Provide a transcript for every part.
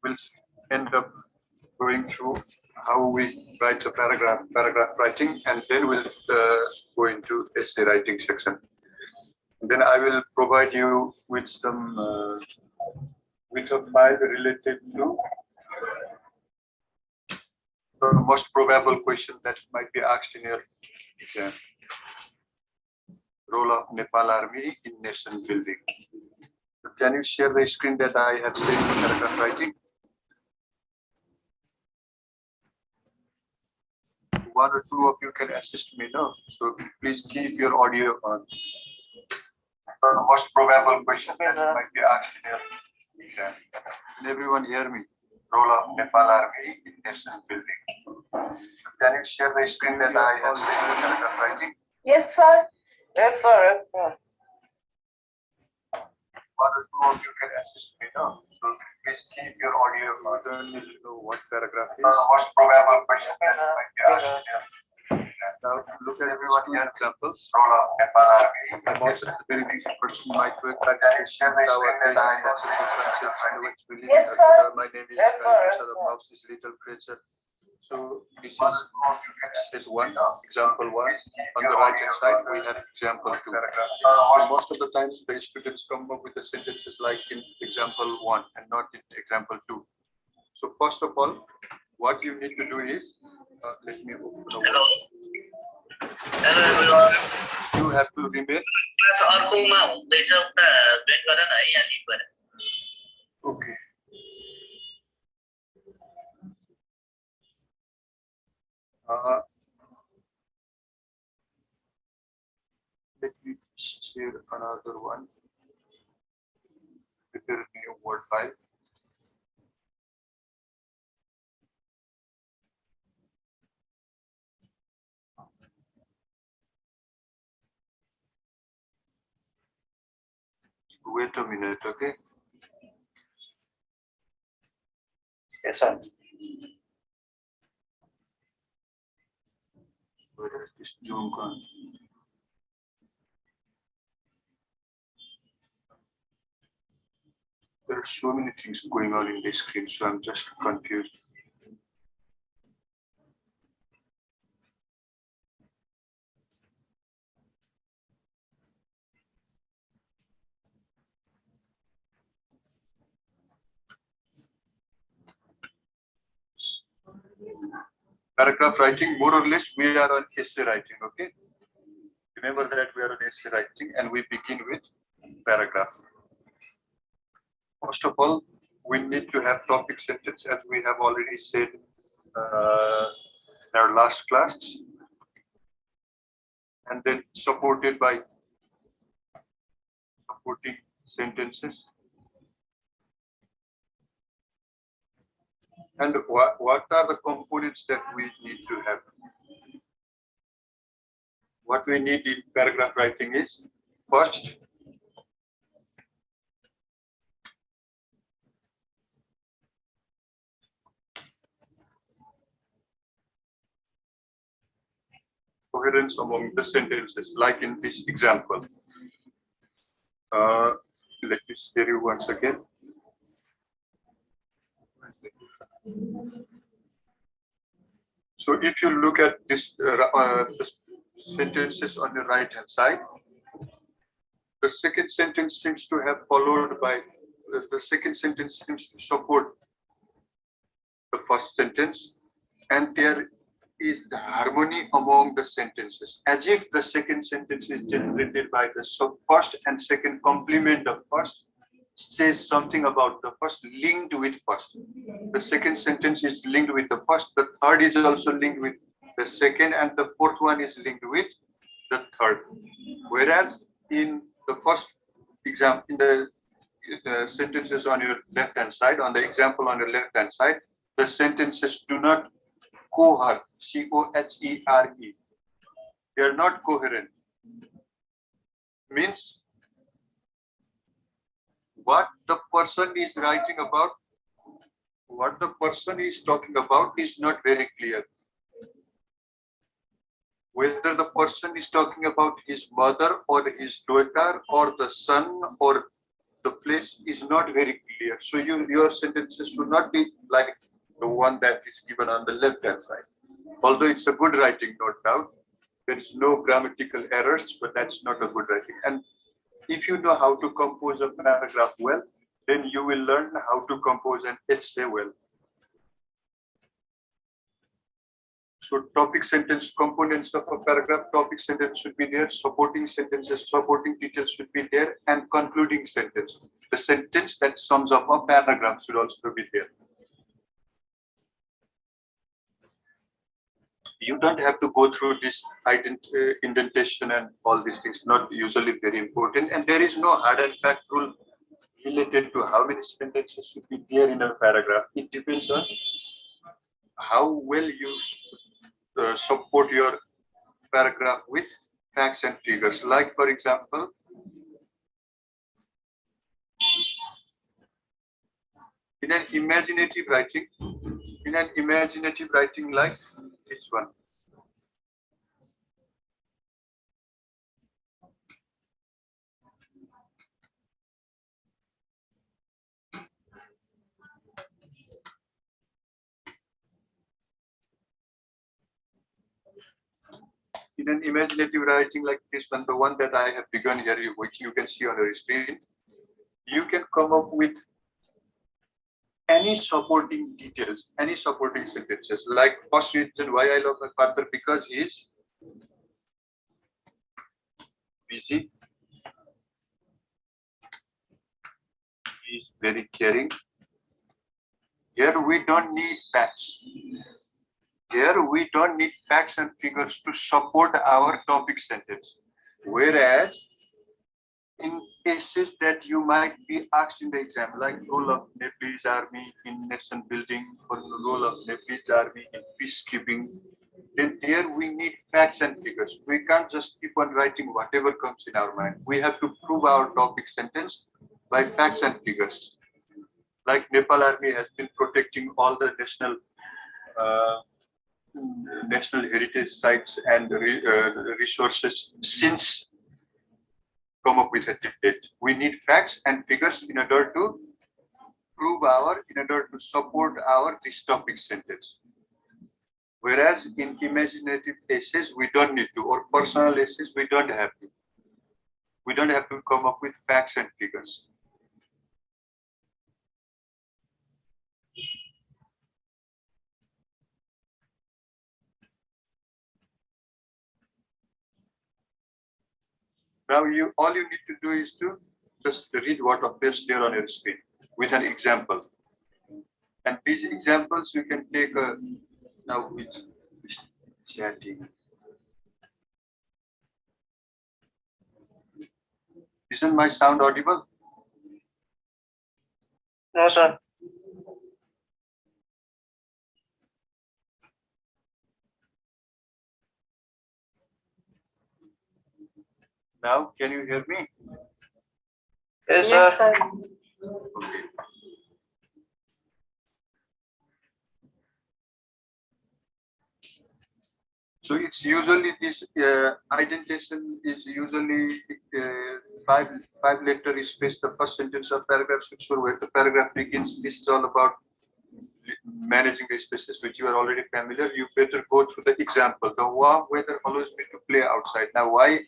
we'll end up going through how we write a paragraph writing, and then we'll go into essay writing section. Then I will provide you with some with a file related to the most probable question that might be asked in your exam. Role of Nepal Army in nation building. So can you share the screen that I have said in paragraph writing? One or two of you can assist me now. So please keep your audio on. The most probable question that might be asked in your exam. Can everyone hear me? Role of Nepal Army in nation building. So can you share the screen that I have said in paragraph writing? Yes, sir. Yes, sir. Yes, sir. One or two of you can assist me now. So please keep your audio on. I don't need to know what paragraph is. The most probable question that might be asked in your exam. Now look at everyone here examples. Role of Nepal Army. The most very easy person might work like Yes, sir. my name is the mouse is little creature. So this is set one, example one. On the right hand side, we have example two. So most of the times, the students come up with the sentences like in example one and not in example two. So first of all, what you need to do is, let me open the word. Hello everyone. You have to remain. Okay. Let me share another one. Prepare a new word file. Wait a minute, okay? Yes, sir. Where is this Zoom gone? There are so many things going on in this screen, so I'm just confused. Paragraph writing, more or less, we are on essay writing, okay? Remember that we are on essay writing and we begin with paragraph. First of all, we need to have topic sentence as we have already said in our last class, and then supported by supporting sentences. And what are the components that we need to have? What we need in paragraph writing is, first, coherence among the sentences, like in this example. Let me share you once again. So if you look at this the sentences on the right hand side, the second sentence seems to have followed by the second sentence seems to support the first sentence, and there is the harmony among the sentences, as if the second sentence is generated by the first and second complement of first says something about the first, linked with first. The second sentence is linked with the first, the third is also linked with the second, and the fourth one is linked with the third. Whereas in the first example, in the sentences on your left hand side, on the example on your left hand side, the sentences do not cohere, C-O-H-E-R-E. They are not coherent. Means what the person is writing about, what the person is talking about is not very clear. Whether the person is talking about his mother or his daughter or the son or the place is not very clear. So your sentences should not be like the one that is given on the left-hand side. Although it's a good writing, no doubt, there is no grammatical errors, but that's not a good writing. And if you know how to compose a paragraph well, then you will learn how to compose an essay well. So topic sentence components of a paragraph, topic sentence should be there, supporting sentences, supporting details should be there, and concluding sentence. The sentence that sums up a paragraph should also be there. You don't have to go through this indentation and all these things, not usually very important. And there is no hard and fact rule related to how many sentences should be there in a paragraph. It depends on how well you support your paragraph with facts and figures. Like, for example, in an imaginative writing like this one, in an imaginative writing like this one, the one that I have begun here, which you can see on your screen, you can come up with any supporting details, any supporting sentences. Like, first reason why I love my father, because he is busy, he is very caring. Here we don't need facts. Here we don't need facts and figures to support our topic sentence. Whereas in essays that you might be asked in the exam, like role of Nepalese army in nation building or the role of Nepalese army in peacekeeping, then there we need facts and figures. We can't just keep on writing whatever comes in our mind. We have to prove our topic sentence by facts and figures. Like Nepal army has been protecting all the national heritage sites and resources since come up with a date. We need facts and figures in order to support our this topic sentence. Whereas in imaginative essays, we don't need to, or personal essays, we don't have to. We don't have to come up with facts and figures. Now all you need to do is to just read what appears there on your screen with an example. And these examples you can take now with chatting. Isn't my sound audible? No, sir. Now, can you hear me? Yes, Yes, sir. sir. Okay. So it's usually this indentation is usually five letter space. The first sentence of paragraph should show where the paragraph begins. This is all about managing the spaces, which you are already familiar. You better go through the example. The warm weather allows me to play outside. Now, why?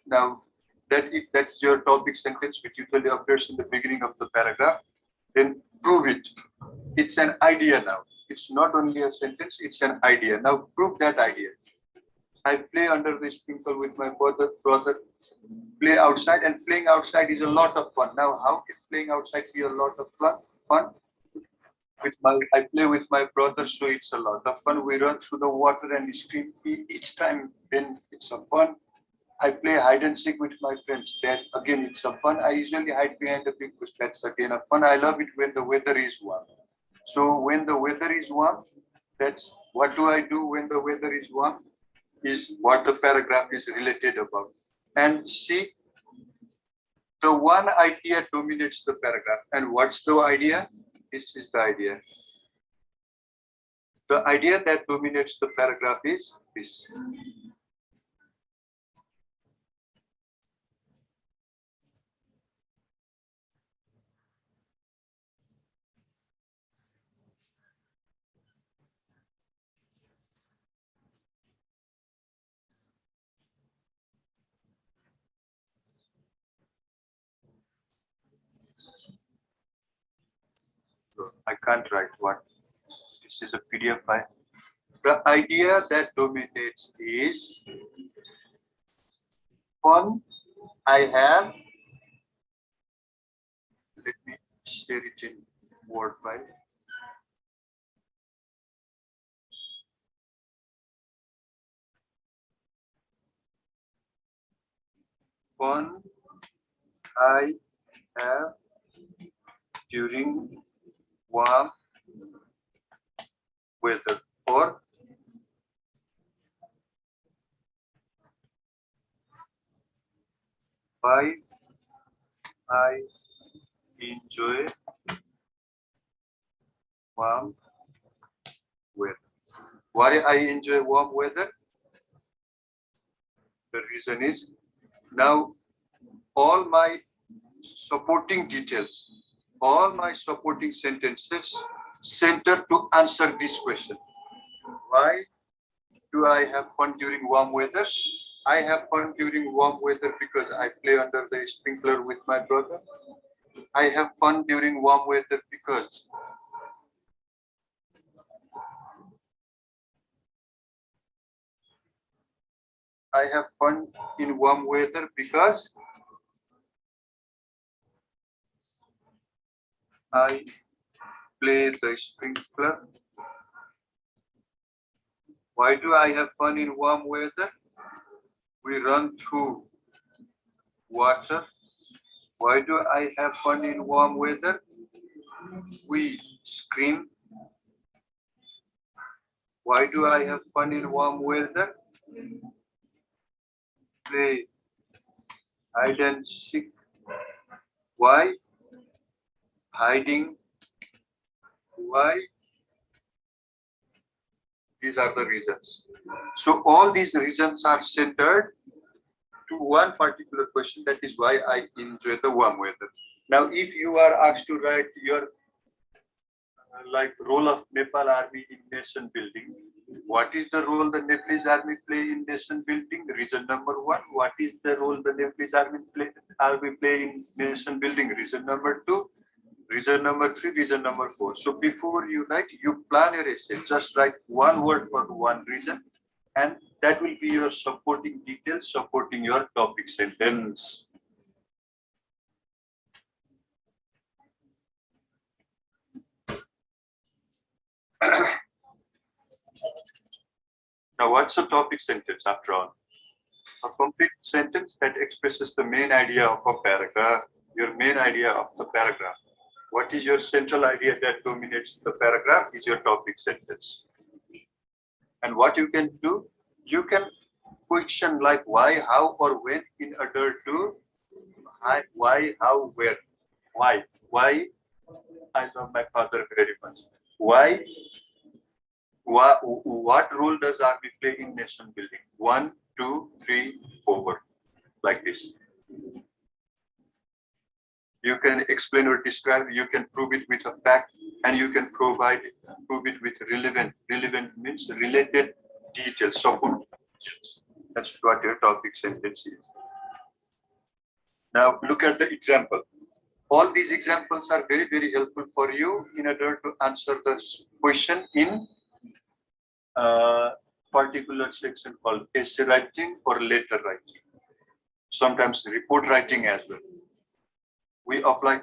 Now, that if that's your topic sentence, which usually appears in the beginning of the paragraph, then prove it. It's an idea now. It's not only a sentence, it's an idea. Now, prove that idea. I play under the sprinkle with my brother, play outside, and playing outside is a lot of fun. Now, how can playing outside be a lot of fun? I play with my brother, so it's a lot of fun. We run through the water and scream each time, then it's a fun. I play hide and seek with my friends. That again, it's a fun. I usually hide behind the big bush. That's again a fun. I love it when the weather is warm. So when the weather is warm, that's what do I do when the weather is warm? Is what the paragraph is related about. And see, the one idea dominates the paragraph. And what's the idea? This is the idea. The idea that dominates the paragraph is this. So I can't write what. This is a PDF file. The idea that dominates is fun I have. Let me share it in Word file. Fun I have during warm weather, or why I enjoy warm weather. Why I enjoy warm weather? The reason is now all my supporting details, all my supporting sentences center to answer this question. Why do I have fun during warm weather? I have fun during warm weather because I play under the sprinkler with my brother. I have fun during warm weather because I have fun in warm weather because I play the sprinkler. Why do I have fun in warm weather? We run through water. Why do I have fun in warm weather? We scream. Why do I have fun in warm weather? Play hide and seek. Why? Hiding. Why? These are the reasons. So all these reasons are centered to one particular question, that is why I enjoy the warm weather. Now, if you are asked to write your like role of Nepal Army in nation building, what is the role the Nepalese Army play in nation building? Reason number one. What is the role the Nepalese Army play in nation building? Reason number two. Reason number three. Reason number four. So before you write, you plan your essay. Just write one word for one reason, and that will be your supporting details supporting your topic sentence. Now, what's a topic sentence after all? A complete sentence that expresses the main idea of a paragraph, your main idea of the paragraph. What is your central idea that dominates the paragraph is your topic sentence. And what you can do, you can question like why, how, or when in order to why, how, where. Why? I love my father very much. Why? What role does army play in nation building? 1, 2, 3, 4, like this. You can explain or describe, you can prove it with a fact, and you can prove it with relevant. Relevant means related details, support details. That's what your topic sentence is. Now look at the example. All these examples are very, very helpful for you in order to answer this question in particular section called essay writing or letter writing. Sometimes report writing as well. We apply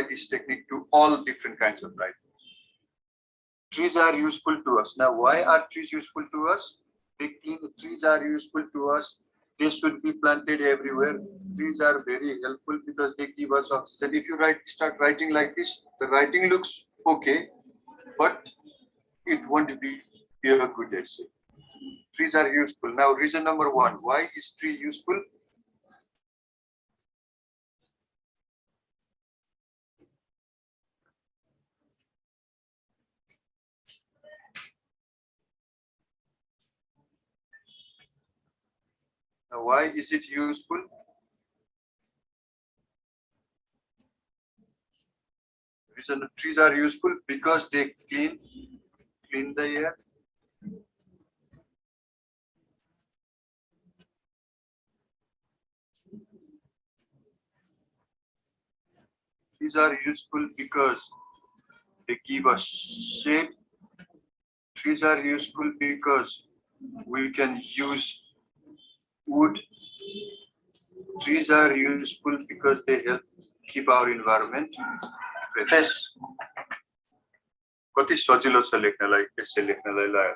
this technique to all different kinds of writing. Trees are useful to us. Now, why are trees useful to us? Trees are useful to us. They should be planted everywhere. Trees are very helpful because they give us oxygen. If you start writing like this, the writing looks okay, but it won't be a good essay. Trees are useful. Now, reason number one, why is tree useful? Now, why is it useful? Reason trees are useful because they clean the air. trees are useful because they give us shade. Trees are useful because we can use wood. Trees are useful because they help keep our environment fresh. कति सजिलो छ लेख्नलाई यसै लेख्नलाई लाएर.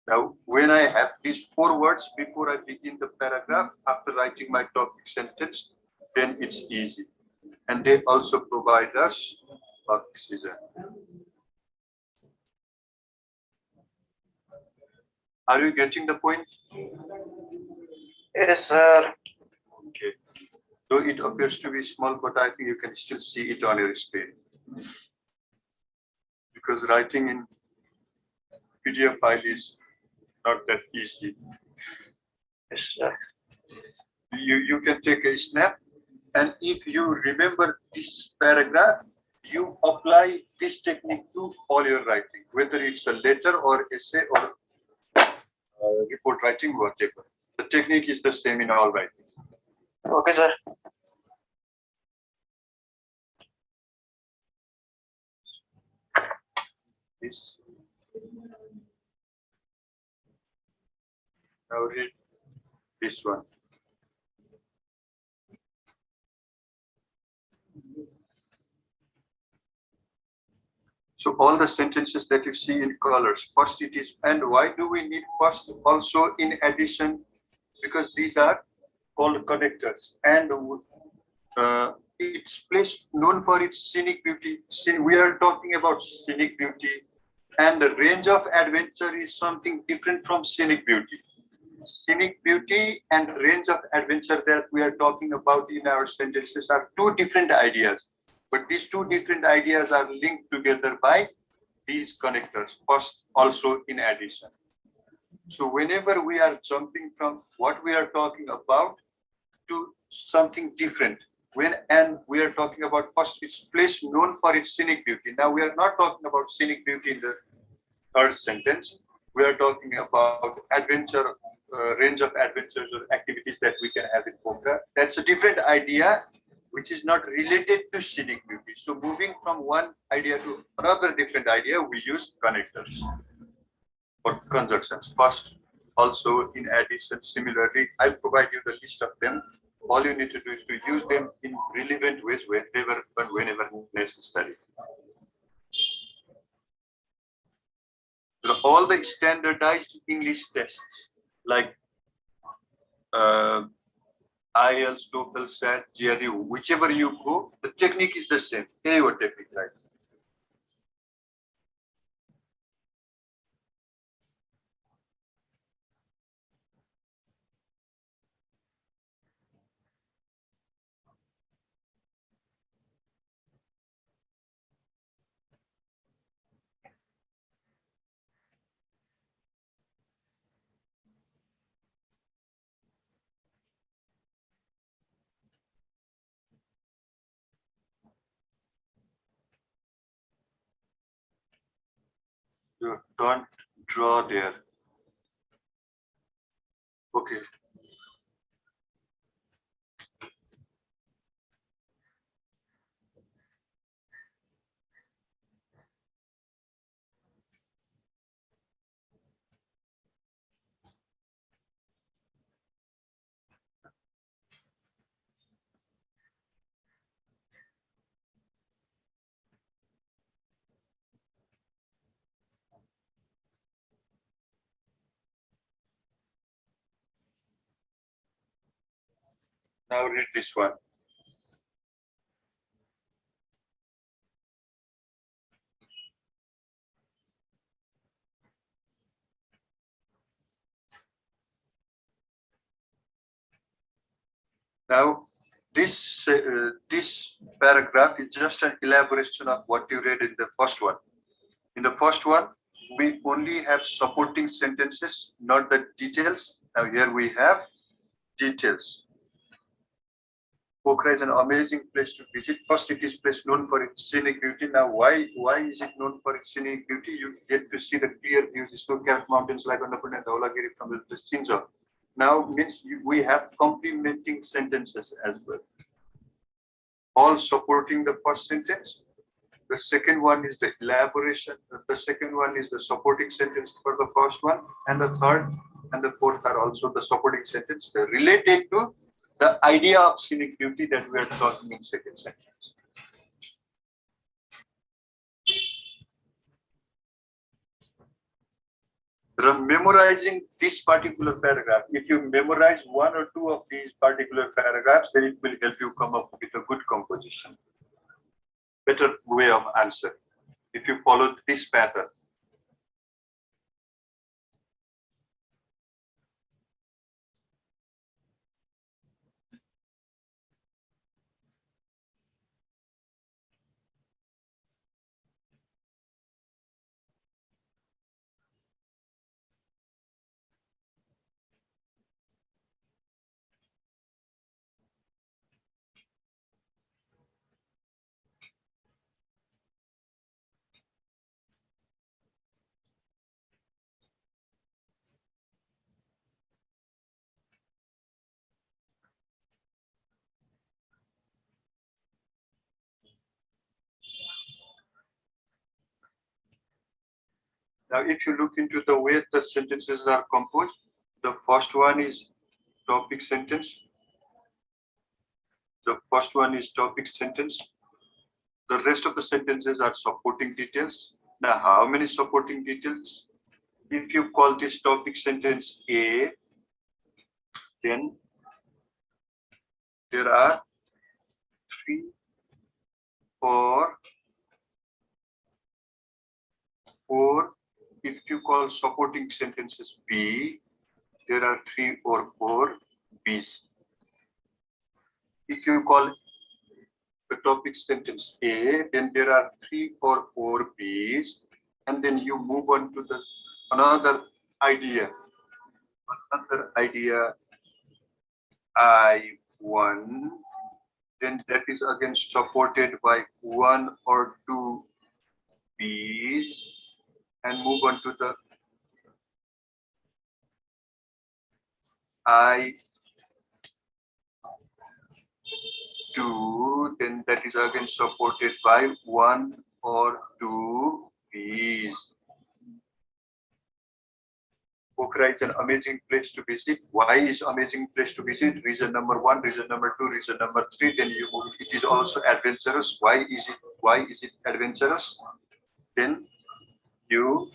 Now, when I have these 4 words before I begin the paragraph, after writing my topic sentence, then it's easy. And they also provide us oxygen. Are you getting the point? Yes, sir. Okay. Though it appears to be small, but I think you can still see it on your screen. Because writing in PDF file is not that easy. Yes, sir. You can take a snap, and if you remember this paragraph, you apply this technique to all your writing, whether it's a letter or essay or report writing, whatever. The technique is the same in all writing. Okay, sir. This. Now read this one. So all the sentences that you see in colors, first it is, and why do we need first also in addition? Because these are called connectors, and it's place known for its scenic beauty. We are talking about scenic beauty, and the range of adventure is something different from scenic beauty. Scenic beauty and range of adventure that we are talking about in our sentences are 2 different ideas. But these 2 different ideas are linked together by these connectors, first also in addition. So whenever we are jumping from what we are talking about to something different, and we are talking about first its place known for its scenic beauty. Now we are not talking about scenic beauty in the 3rd sentence. We are talking about adventure, range of adventures or activities that we can have in Pokhara. That's a different idea, which is not related to scenic beauty. So moving from one idea to another different idea, we use connectors or conjunctions. First, also in addition, similarly, I'll provide you the list of them. All you need to do is to use them in relevant ways whenever necessary. So all the standardized English tests like IELTS, TOEFL, SAT, GRE, whichever you go, the technique is the same. AO technique, right? You don't draw there. Okay. Now read this one. Now, this paragraph is just an elaboration of what you read in the first one. In the first one, we only have supporting sentences, not the details. Now here we have details. Pokhara is an amazing place to visit. First, it is place known for its scenic beauty. Now, why is it known for its scenic beauty? You get to see the clear views, the snow-capped mountains like Annapurna and Dhaulagiri from the distance of. Now means we have complementing sentences as well. all supporting the first sentence. The second one is the elaboration. The second one is the supporting sentence for the first one. And the third and the fourth are also the supporting sentence related to the idea of scenic beauty that we are talking in second sentence. Memorizing this particular paragraph, if you memorize one or two of these particular paragraphs, then it will help you come up with a good composition. Better way of answer if you follow this pattern. Now, if you look into the way the sentences are composed, the first one is topic sentence. The first one is topic sentence. The rest of the sentences are supporting details. Now, how many supporting details? If you call this topic sentence A, then there are 3, 4. If you call supporting sentences B, there are 3 or 4 B's. If you call the topic sentence A, then there are 3 or 4 B's, and then you move on to the another idea I1, then that is again supported by 1 or 2 B's, and move on to the I2, then that is again supported by 1 or 2 B's. Pokhara is an amazing place to visit. Why is amazing place to visit? Reason number 1, reason number 2, reason number 3. Then you move. It is also adventurous. Why is it adventurous? Then you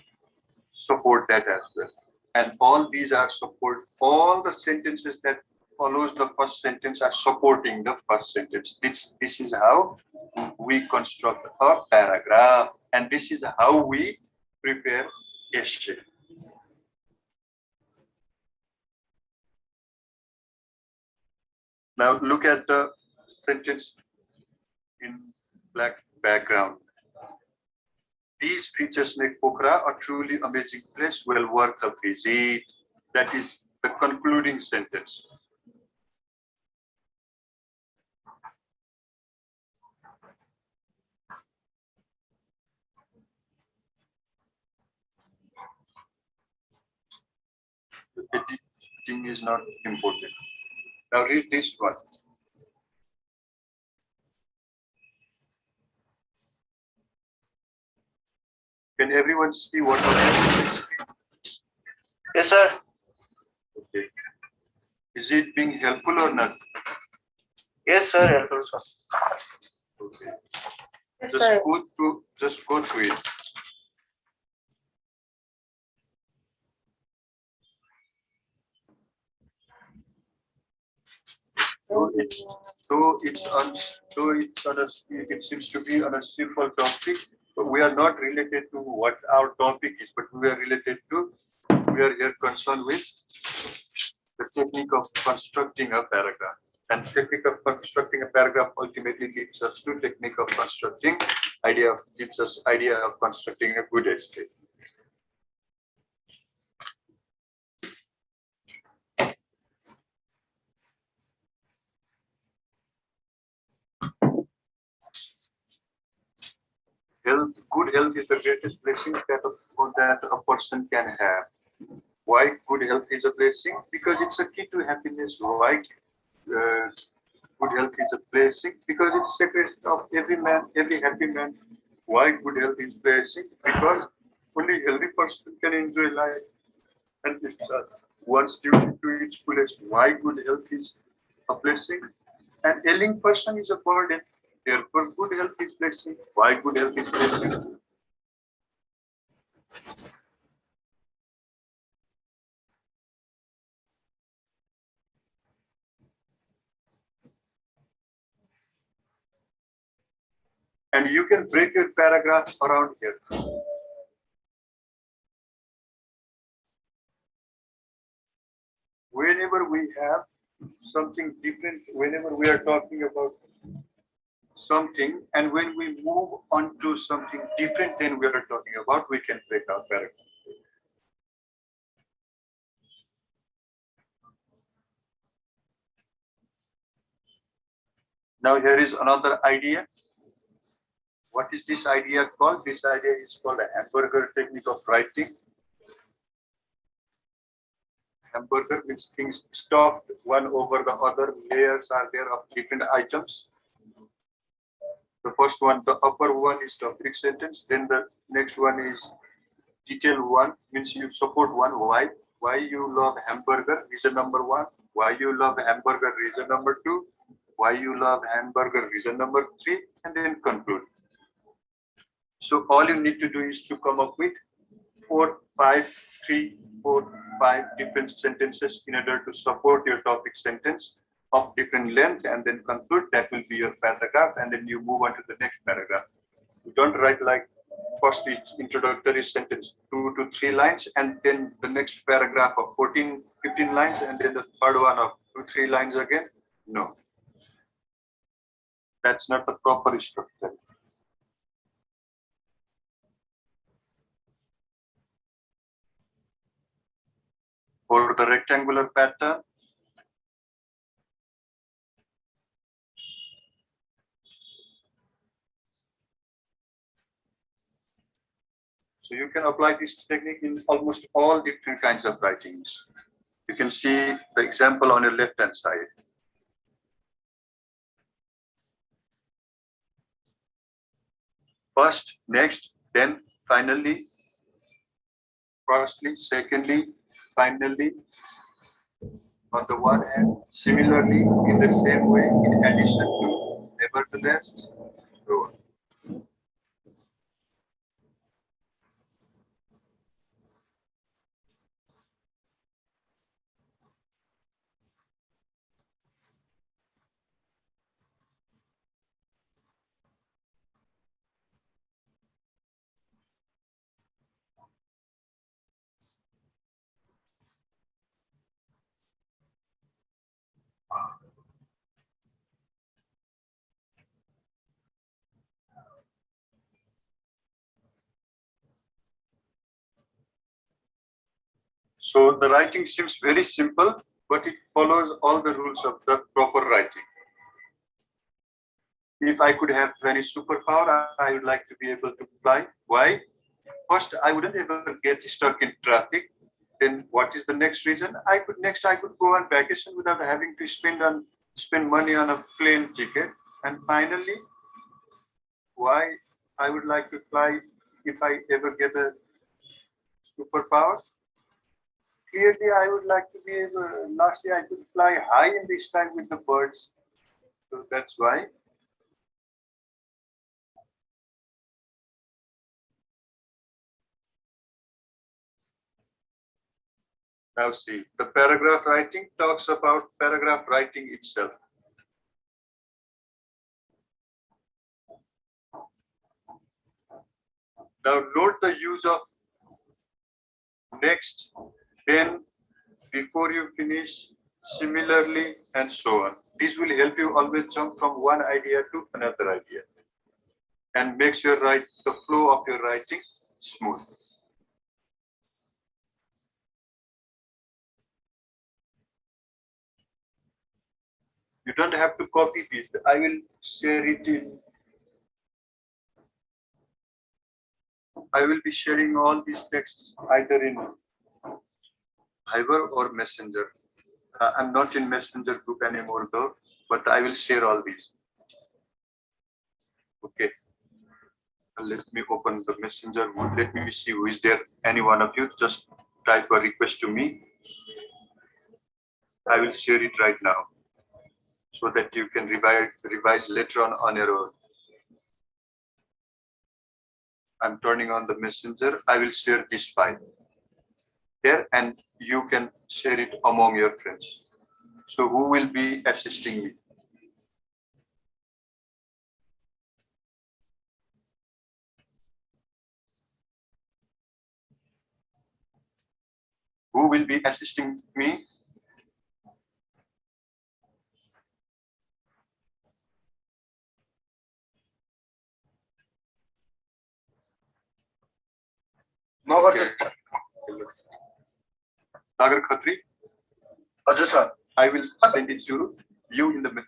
support that as well. And all these are support. All the sentences that follows the first sentence are supporting the first sentence. This is how we construct a paragraph, and this is how we prepare essay. Now look at the sentence in black background. These features make Pokhara a truly amazing place, well worth a visit. That is the concluding sentence. The editing is not important. Now read this one. Can everyone see what was Yes, sir. okay. Is it being helpful or not? Yes, sir. Helpful, sir. Okay. Yes, Just sir. go through it. It seems to be on a simple topic, but we are not related to what our topic is, but we are here concerned with the technique of constructing a paragraph. And technique of constructing a paragraph ultimately leads us to technique of constructing idea of constructing a good essay. Good health is the greatest blessing that a person can have. Why good health is a blessing? Because it's a key to happiness. Why Good health is a blessing because it's secret of every man, every happy man. Why good health is blessing? Because only healthy person can enjoy life and it's one's duty to its fullest. Why good health is a blessing? An ailing person is a burden. Therefore, good health is blessing. Why good health is blessing? And you can break your paragraph around here. Whenever we have something different, whenever we are talking about something, and when we move on to something different than we are talking about, we can break our paragraph. Now here is another idea. What is this idea called? This idea is called the hamburger technique of writing. Hamburger means things stuffed one over the other, layers are there of different items. The first one, the upper one is topic sentence, then the next one is detail one, means you support one. Why you love hamburger, reason number one. Why you love hamburger, reason number two. Why you love hamburger, reason number three, and then conclude. So all you need to do is to come up with 4, 5, 3, 4, 5 different sentences in order to support your topic sentence of different length and then conclude. That will be your paragraph, and then you move on to the next paragraph. You don't write like first introductory sentence 2 to 3 lines and then the next paragraph of 14, 15 lines and then the third one of 2, 3 lines again. No, that's not the proper structure. For the rectangular pattern, so you can apply this technique in almost all different kinds of writings. You can see the example on your left hand side. First, next, then, finally, firstly, secondly, finally, on the one hand, similarly, in the same way, in addition to, nevertheless, so on. So the writing seems very simple, but it follows all the rules of the proper writing. If I could have any superpower, I would like to be able to fly. Why? First, I wouldn't ever get stuck in traffic. Then what is the next reason? I could go on vacation without having to spend money on a plane ticket. And finally, why I would like to fly if I ever get a superpower? Clearly, I would like to be able. Lastly, I could fly high in the sky with the birds. So that's why. Now see, the paragraph writing talks about paragraph writing itself. Now note the use of next, then, before you finish, similarly, and so on. This will help you always jump from one idea to another idea and makes the flow of your writing smooth. You don't have to copy this. I will share it in. I will be sharing all these texts either in Fiverr or Messenger. I'm not in Messenger group anymore though, but I will share all these. Okay. Let me open the Messenger group. Let me see who is there. Any one of you, just type a request to me. I will share it right now so that you can revise later on your own. I'm turning on the Messenger. I will share this file there and you can share it among your friends. So who will be assisting me? Who will be assisting me? Okay. Nagar Khatri? sir. I will send it to you in the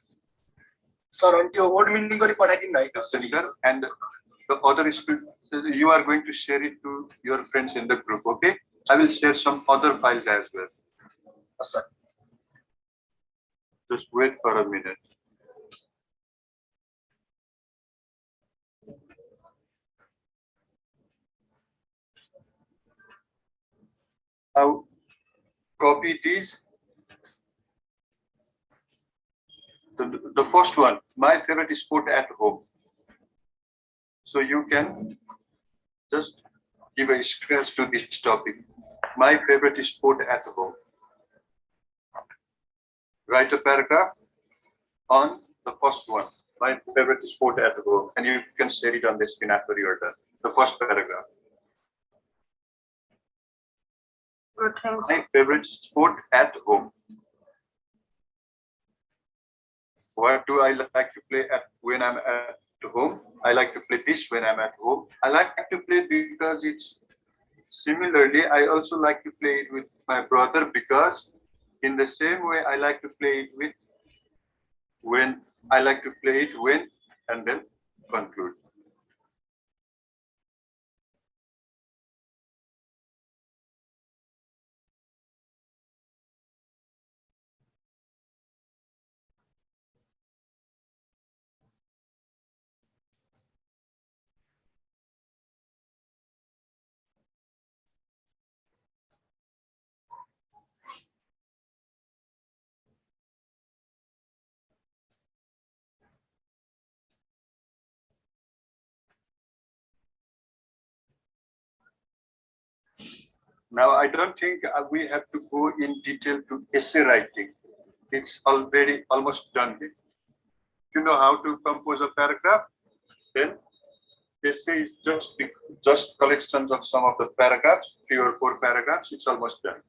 Sir, until what meaning messenger and the other is you are going to share it to your friends in the group, okay? I will share some other files as well. Yes, sir. Just wait for a minute. Now, copy these. The first one, my favorite sport at home. So you can just give a scratch to this topic. My favorite sport at home. Write a paragraph on the first one. My favorite sport at home. And you can share it on the screen after you're done. The first paragraph. My favorite sport at home. What do I like to play when I'm at home? I like to play this when I'm at home. I like to play because it's similarly. I also like to play it with my brother because in the same way I like to play it with when I like to play it when and then conclude. Now, I don't think we have to go in detail to essay writing. It's already almost done. If you know how to compose a paragraph, then essay is just collections of some of the paragraphs, 3 or 4 paragraphs. It's almost done.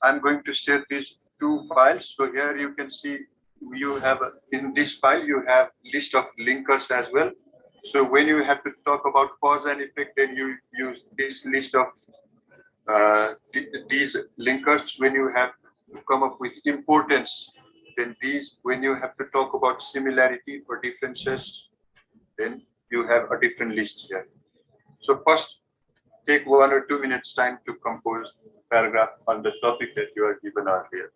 I'm going to share these 2 files. So here you can see you have in this file you have list of linkers as well. So when you have to talk about cause and effect, then you use this list of these linkers. When you have to come up with importance, then these, when you have to talk about similarity or differences, then you have a different list here. So first, take 1 or 2 minutes time to compose a paragraph on the topic that you are given earlier.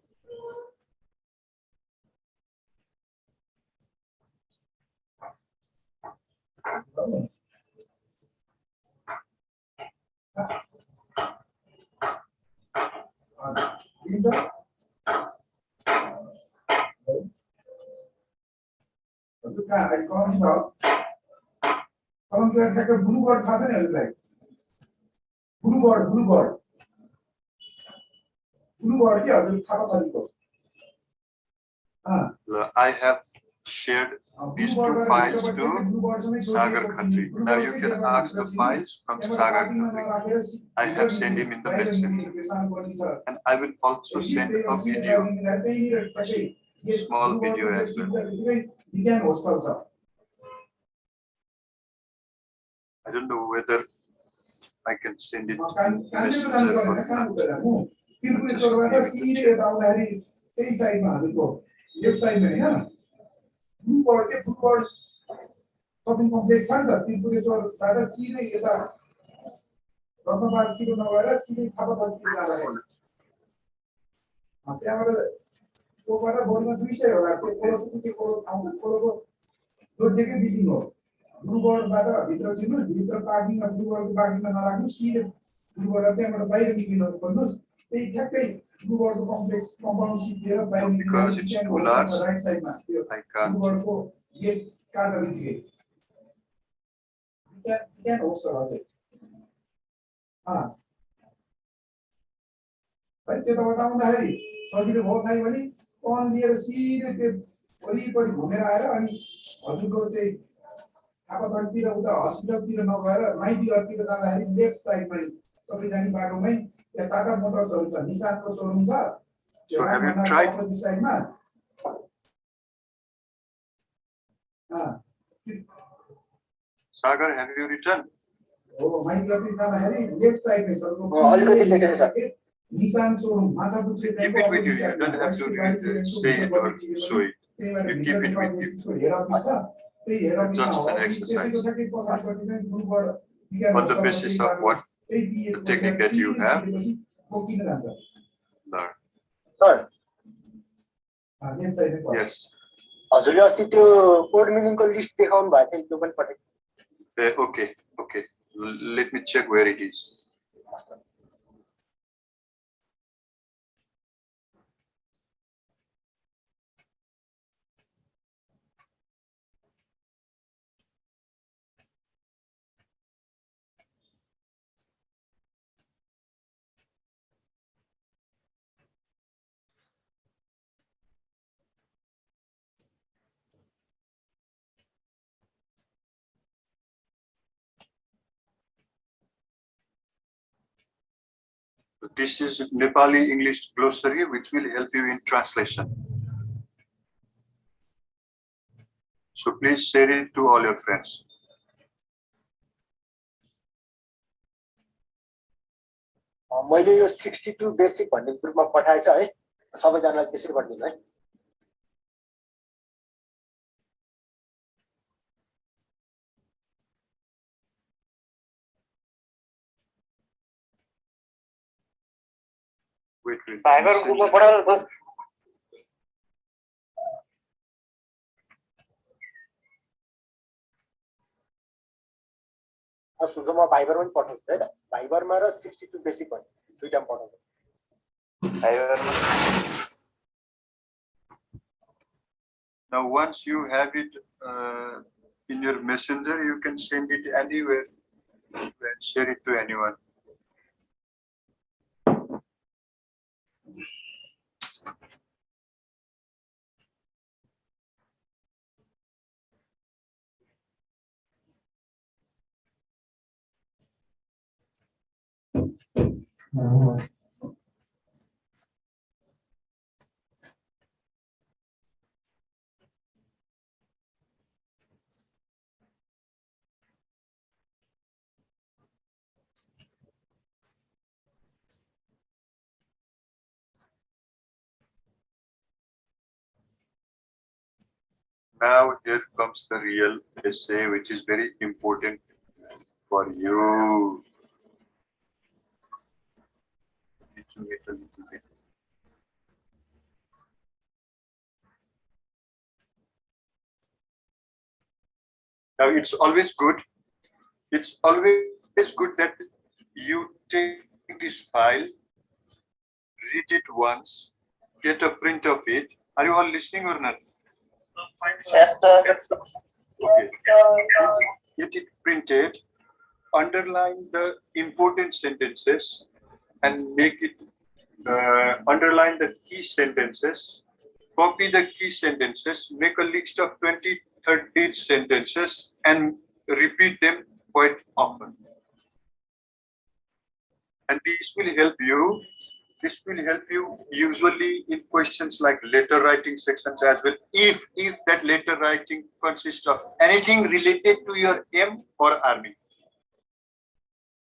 I have shared these 2 files to Sagar Khatri. Now you can ask the files from Sagar Khatri. I have sent him in the messenger. And I will also send a video, small video as well. I don't know whether I can send it to messenger or not. shopping complex छ नि त त्रिपुरेश्वरबाट सिधै यता रत्नपार्कतिर नगएर सिधै थापापार्कतिर जाँदाखेरि त्यहाँबाट कोबाट बोर्डमा 200 होला त्यो कोलो आउँछ कोलोको जोड्नेकै बिल्डिङ हो ब्लुबोर्डबाट भित्र छिर्नु भित्र पार्किङमा ब्लुबोर्डको पार्किङमा नराख्नु सिधै ब्लुबोर्ड त्यहाँबाट बाहिर निक्लिनु खोज्नुहोस् त्यही ठ्याक्कै ब्लुबोर्डको कम्प्लेक्स कम्पाउन्ड सिधै बाहिर निक्लिनु राइट साइडमा त्यो ब्लुबोर्डको गेट काट्दा बित्तिकै त्यहाँ होस् त हजुर है त्यताबाट आउँदाखेरि सजिलो भयो खायो भने टर्न लिएर सिधै त्यो वरिपरि घुमेर आएर अनि हजुरको त्यही आपाततिर उता हस्पिटलतिर नगएर माइतीहरूतिर जाँदाखेरि लेफ्ट साइडमै तपाईँ जाने बाटोमै त्यहाँ टाटा मोटर्सहरू छ निसानको सोरुम छ त्यो अपोजिट साइडमा Sagar, have you returned? हो माइतीतिर जाँदाखेरि लेफ्ट साइडमै छ अलिकति लेखेर छ निसान सोरुम माछा पुछ्रे Keep it with you. You don't have to say it or show it. You keep it with you. Just an exercise. On the basis of what the technique that you have learned. Sir Yes. हजुरले अस्ति त्यो code मिनिङको list देखाउनु भएको थियो त्यो पनि पठाइ Okay. Okay. Let me check where it is. This is Nepali English glossary, which will help you in translation. So please share it to all your friends. मैले यो 62 बेसिक भन्ने ग्रुपमा पठाएछ है सबैजनालाई त्यसरी गरिदिनु है Wait. Fiber group में पढ़ा तो सुझावमा भाइबरमा पनि पठाउँछु है त भाइबरमा र 62 बेसिक भन्ने दुईटामा पठाउँछु fiber में Now, once you have it in your messenger, you can send it anywhere and share it to anyone. Now here comes the real essay, which is very important for you. Need to wait a little bit. Now it's always good. It's always good that you take this file, read it once, get a print of it. Are you all listening or not? Yes, sir. Okay. Get it printed, underline the important sentences and make it underline the key sentences, copy the key sentences, make a list of 20, 30 sentences and repeat them quite often. And this will help you. This will help you usually in questions like letter writing sections as well. If that letter writing consists of anything related to your aim or army.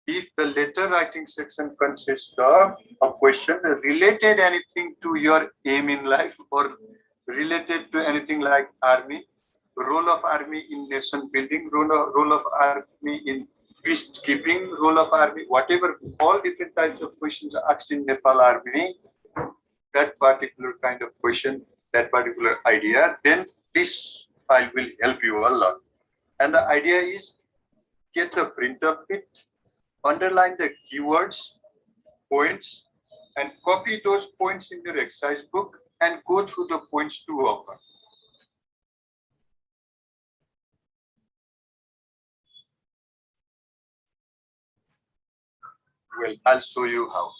If the letter writing section consists of a question related anything to your aim in life or related to anything like army, role of army in nation building, role of army in peacekeeping, role of army, whatever, all different types of questions asked in Nepal Army, that particular kind of question, that particular idea, then this file will help you a lot. And the idea is get a print of it, underline the keywords, points, and copy those points in your exercise book and go through the points too often. Well, I'll show you how.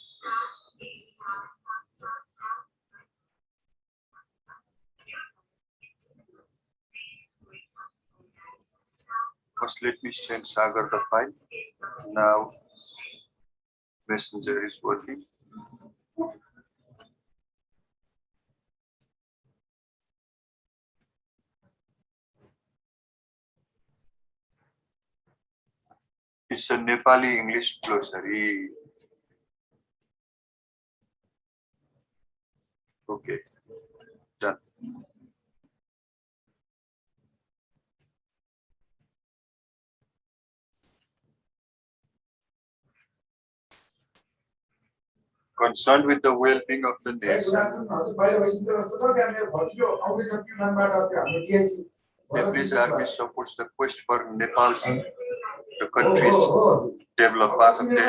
First, let me send Sagar the file. Now, Messenger is working. It's a Nepali English glossary. Okay, done. Concerned with the well-being of the nation. Nepalese army supports the quest for Nepal's, the country's path of development.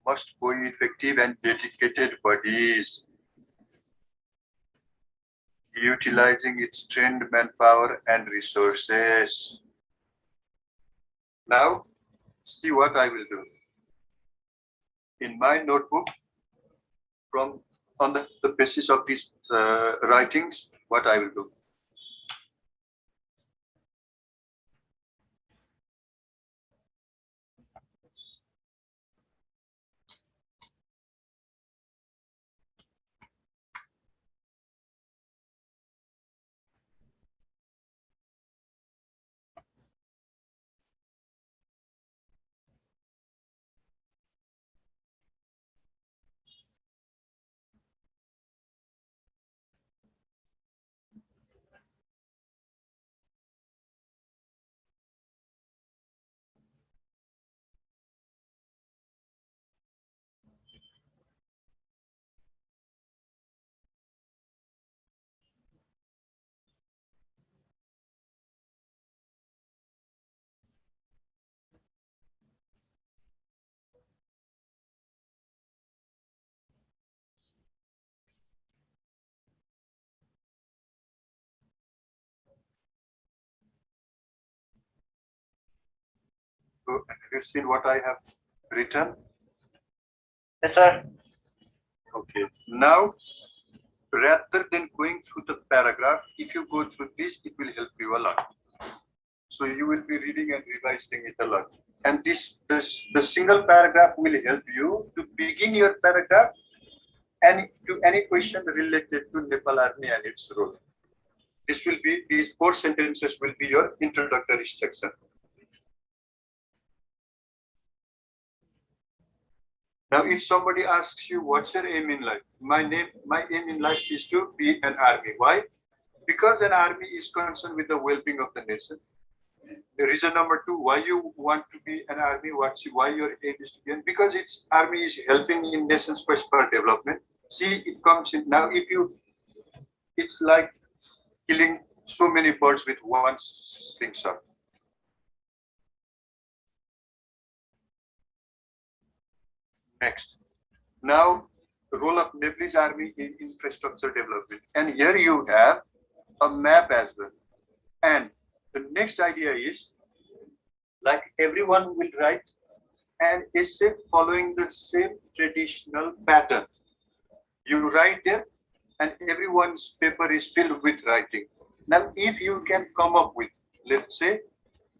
Must be effective and dedicated bodies, utilizing its trained manpower and resources. Now, see what I will do. In my notebook, on the basis of these writings, what I will do. So, have you seen what I have written? Yes, sir. Okay. Now, rather than going through the paragraph, if you go through this, it will help you a lot. So you will be reading and revising it a lot. And the single paragraph will help you to begin your paragraph and to any question related to Nepal Army and its role. These 4 sentences will be your introductory section. Now, if somebody asks you, what's your aim in life? My aim in life is to be an army. Why? Because an army is concerned with the well-being of the nation. The reason number 2, why you want to be an army, why your aim is to be, and because its army is helping in nation's quest for development. See, it comes in now. It's like killing so many birds with one slingshot. Next, now the role of Nepalese army in infrastructure development, and here you have a map as well. And the next idea is, like everyone will write an essay following the same traditional pattern. You write there, and everyone's paper is filled with writing. Now, if you can come up with, let's say,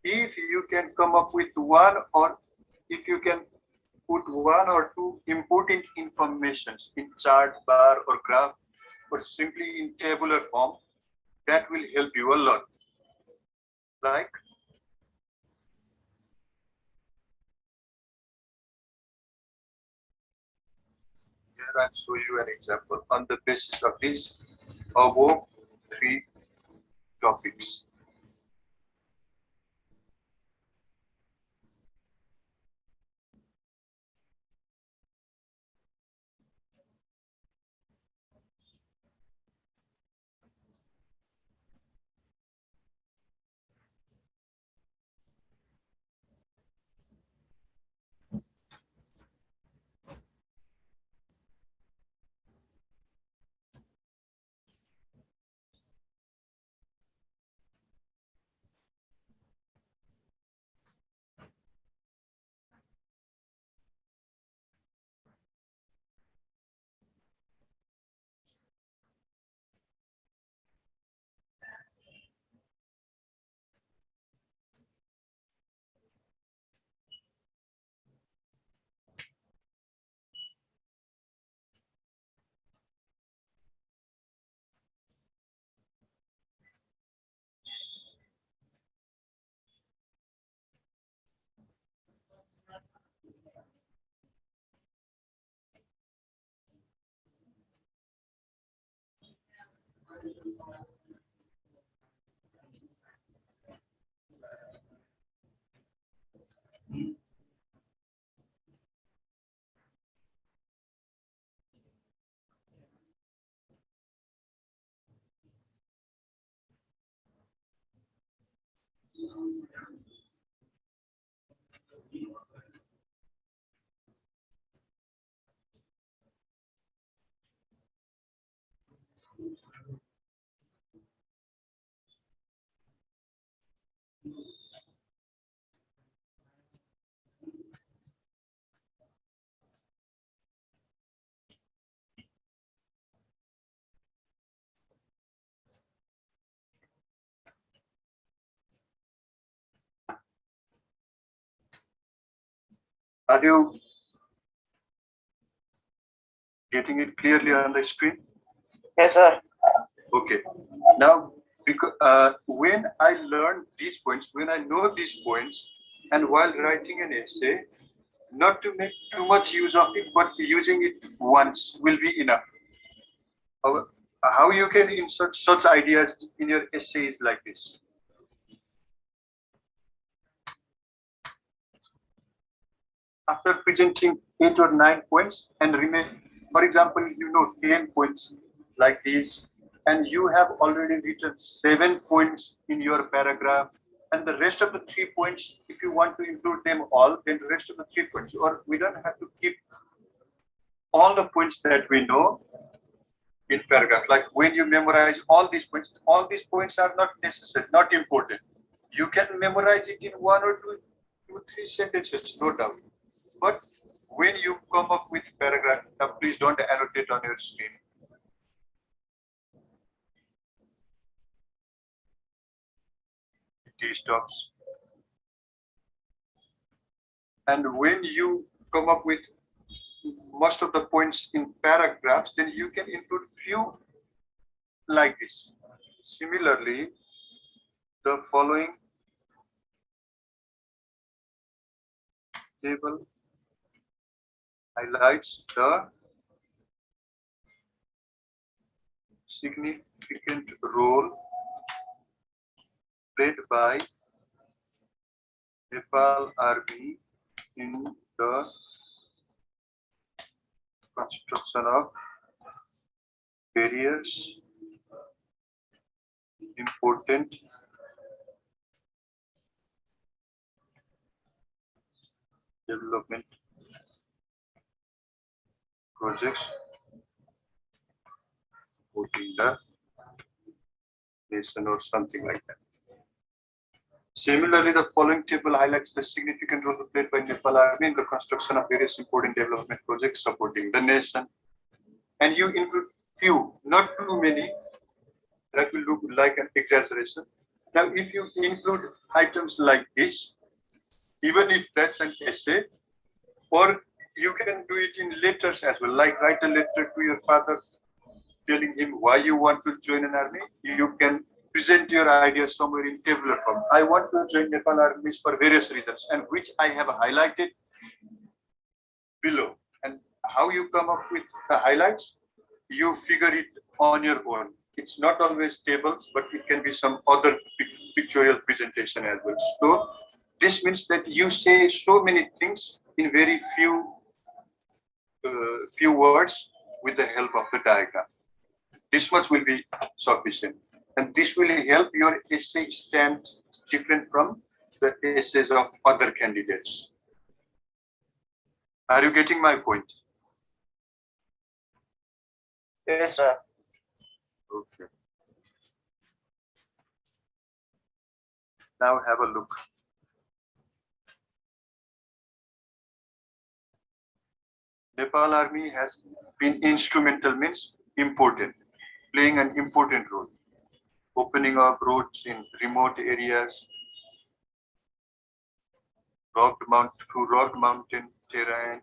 if you can come up with one, or if you can put 1 or 2 important informations in chart, bar, or graph, or simply in tabular form, that will help you a lot. Like, here I'll show you an example on the basis of these above 3 topics. Are you getting it clearly on the screen? Yes, sir. Okay. Now, because when I learn these points, when I know these points, and while writing an essay, not to make too much use of it, but using it once will be enough. How you can insert such ideas in your essays like this? After presenting 8 or 9 points and remain, for example, 10 points like these, and you have already written 7 points in your paragraph, and the rest of the 3 points, if you want to include them all, then the rest of the 3 points, or we don't have to keep all the points that we know in paragraph. Like when you memorize all these points are not necessary, not important. You can memorize it in 1 or 2, 3 sentences, no doubt. But when you come up with paragraph, now please don't annotate on your screen. It stops. And when you come up with most of the points in paragraphs, then you can include few like this. Similarly, the following table highlights the significant role played by Nepal Army in the construction of various important development projects supporting the nation or something like that. Similarly, the following table highlights the significant role played by Nepal Army in the construction of various important development projects supporting the nation. And you include few, not too many. That will look like an exaggeration. Now, if you include items like this, even if that's an essay, or you can do it in letters as well, like write a letter to your father telling him why you want to join an army. You can present your ideas somewhere in tabular form. I want to join Nepal armies for various reasons, and which I have highlighted below. And how you come up with the highlights, you figure it on your own. It's not always tables, but it can be some other pictorial presentation as well. So this means that you say so many things in very few words with the help of the diagram. This much will be sufficient, and this will help your essay stand different from the essays of other candidates. Are you getting my point? Yes, sir. Okay. Now have a look. Nepal Army has been instrumental, means important, playing an important role, opening up roads in remote areas, rock mountain terrain,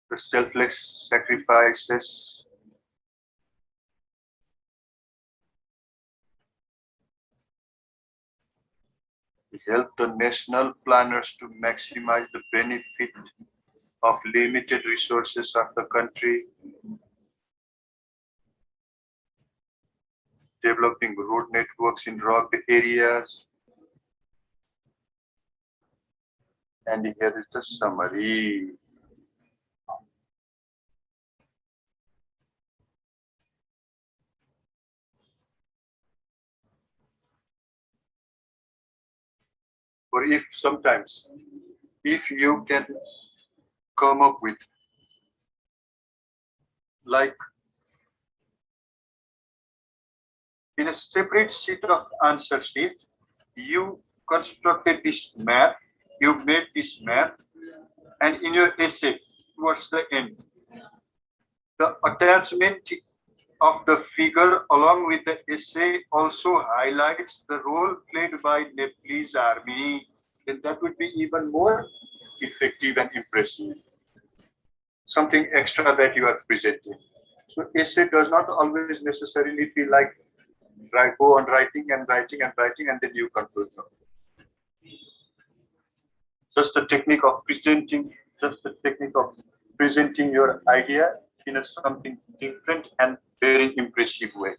the selfless sacrifices, help the national planners to maximize the benefit of limited resources of the country, developing road networks in rugged areas. And here is the summary. Or if sometimes, if you can come up with like in a separate sheet of answer sheet, you constructed this map, you made this map, and in your essay towards the end, the attachment of the figure along with the essay also highlights the role played by Nepalese army, then that would be even more effective and impressive. Something extra that you are presenting. So essay does not always necessarily feel like go on writing and writing and writing and then you conclude. No. Just the technique of presenting your idea in a something different and very impressive way.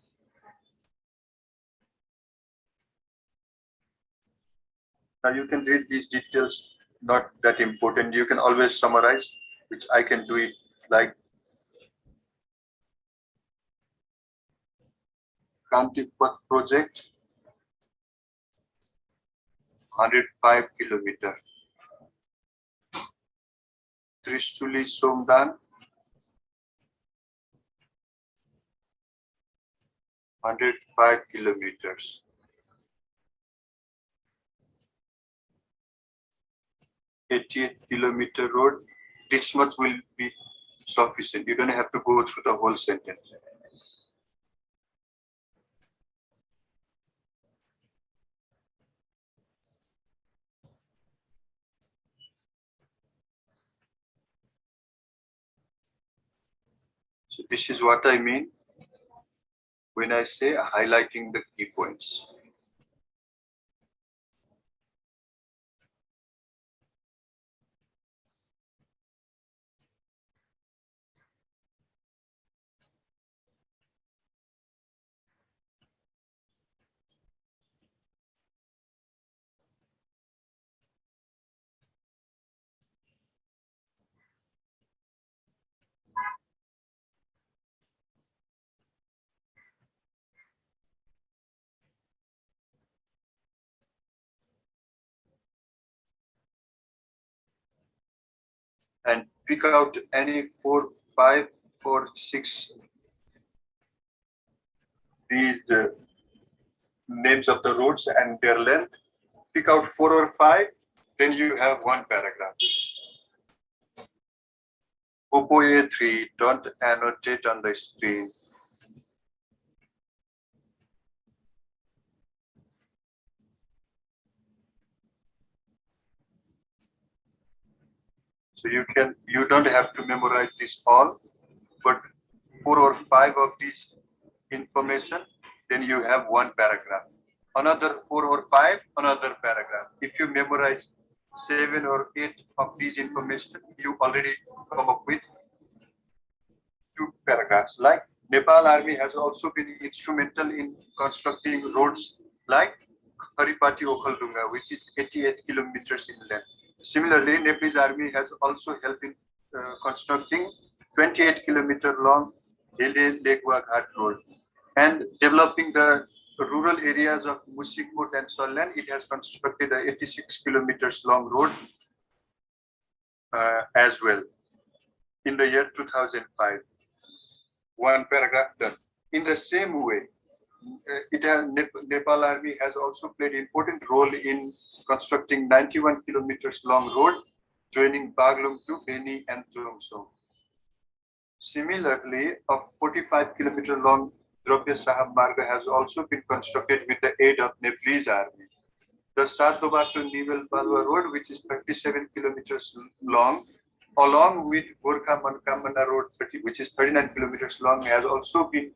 Now you can read these details, not that important. You can always summarize, which I can do it like Kanti Path project, 105 kilometers. Trishuli Somdan, 105 kilometers. 88-kilometer road. This much will be sufficient. You don't have to go through the whole sentence. So this is what I mean when I say highlighting the key points. And pick out any 4, 5, or 6 these names of the roads and their length. Pick out 4 or 5, then you have one paragraph. Oppo A3, don't annotate on the screen. So you don't have to memorize this all, but 4 or 5 of these information, then you have one paragraph. Another 4 or 5, another paragraph. If you memorize 7 or 8 of these information, you already come up with 2 paragraphs. Like Nepal Army has also been instrumental in constructing roads like Haripati Okhaldunga, which is 88 kilometers in length. Similarly, Nepalese Army has also helped in constructing 28-kilometer long Hele Legua Ghat road and developing the rural areas of Musikot and Sollan. It has constructed a 86 kilometers long road as well in the year 2005. One paragraph done. In the same way, Nepal Army has also played an important role in constructing 91 kilometers long road joining Baglum to Beni and Jomsom. Similarly, a 45-kilometer long Dropya Sahab Marga has also been constructed with the aid of Nepalese Army. The Satobato Nivel Balwa Road, which is 37 kilometers long, along with Gorkha Mankamana Road, which is 39 kilometers long, has also been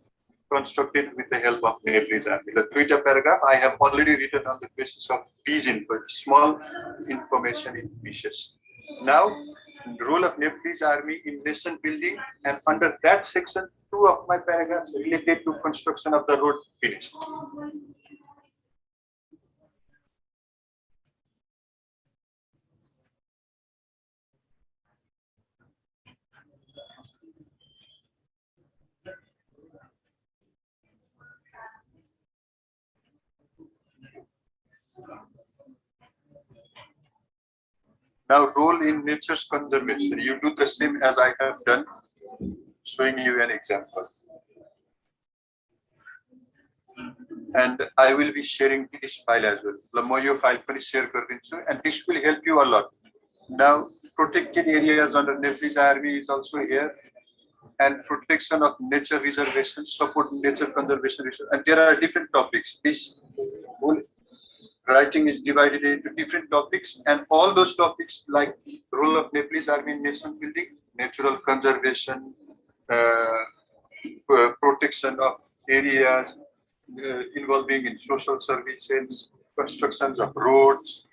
constructed with the help of Nepalese army. The Twitter paragraph I have already written on the basis of piece info, small information in pieces. Now, the role of Nepalese army in nation building, and under that section, 2 of my paragraphs related to construction of the road finished. Now, role in nature's conservation. You do the same as I have done, showing you an example. And I will be sharing this file as well. Lamoyo file share and this will help you a lot. Now, protected areas under Nepalese army is also here, and protection of nature reservation, support nature conservation, and there are different topics. This whole writing is divided into different topics, and all those topics like role of Nepalese army in nation building, natural conservation, protection of areas involving in social services, constructions of roads,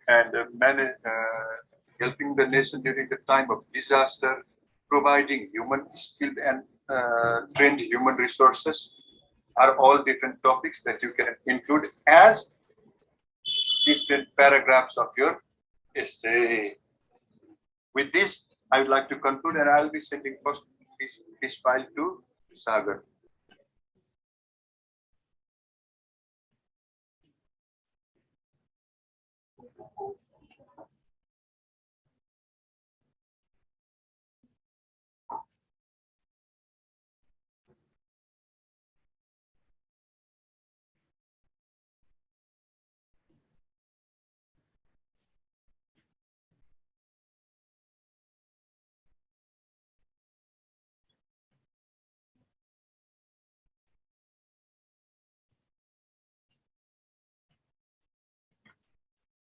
and helping the nation during the time of disaster, providing human skilled and trained human resources are all different topics that you can include as different paragraphs of your essay. With this, I would like to conclude, and I'll be sending first this file to Sagar.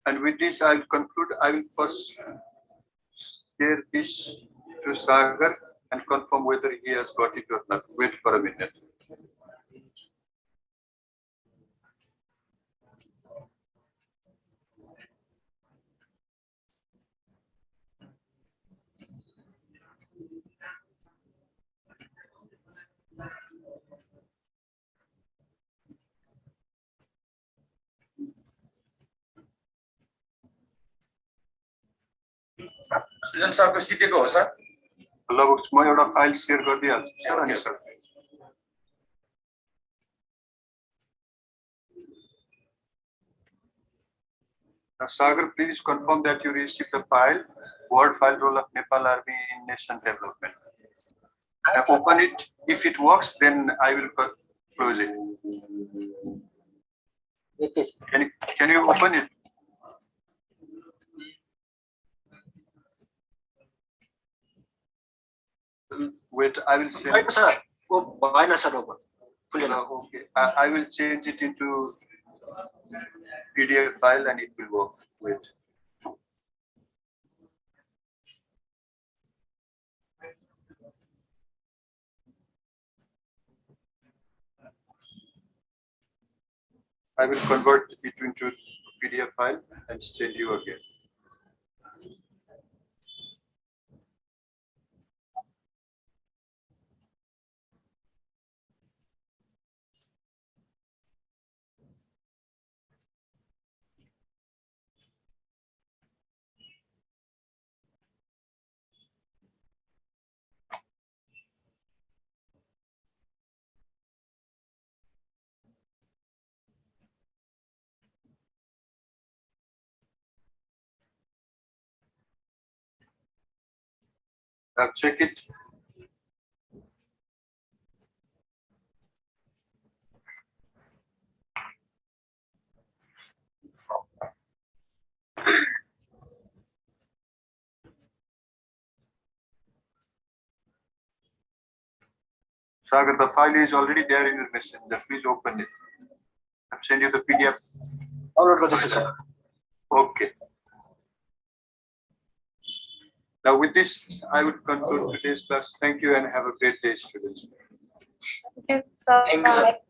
And with this, I will conclude. I will first share this to Sagar and confirm whether he has got it or not. Wait for a minute. सुजन सरको सिटेको हो sir ल म एउटा file share गरिदिइहाल्छु sir अनि sir Sagar, please confirm that you received the file, Word file role of Nepal Army in nation development. Open it. If it works, then I will close it. Can you open it? Wait, I will send it. Sir, Okay, I will change it into PDF file and it will work. Wait. I will convert it into PDF file and send you again. Now check it. Sagar, the file is already there in your messenger. Please open it. I've sent you the PDF. Okay. Now with this, I would conclude today's class. Thank you and have a great day, students. Thank you, sir.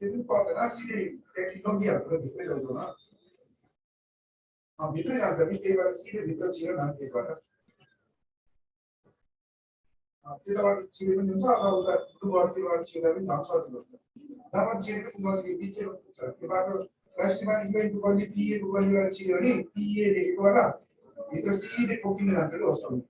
त्यो पर्दैन सिधै taxi लगिहाल्छ र भित्रै ल्याउँदैन भित्रै जान्छ नि त्यही भएर सिधै भित्र छिर्यो न त्यही भएर त्यताबाट छिर्यो पनि हुन्छ अथवा उता टुबरतिरबाट छिर्दा पनि झन् सजिलो हुन्छ जहाँबाट छिरेको नजिकै बिचमा पुग्छ त्यो बाटो राष्ट्रिय वाणिज्य ब्याङ्कको गल्ली पिएको गल्लीबाट छिर्यो भने पिए लेखेको होला भित्र सिधै ठोकिनु जान्छ कि होस्टल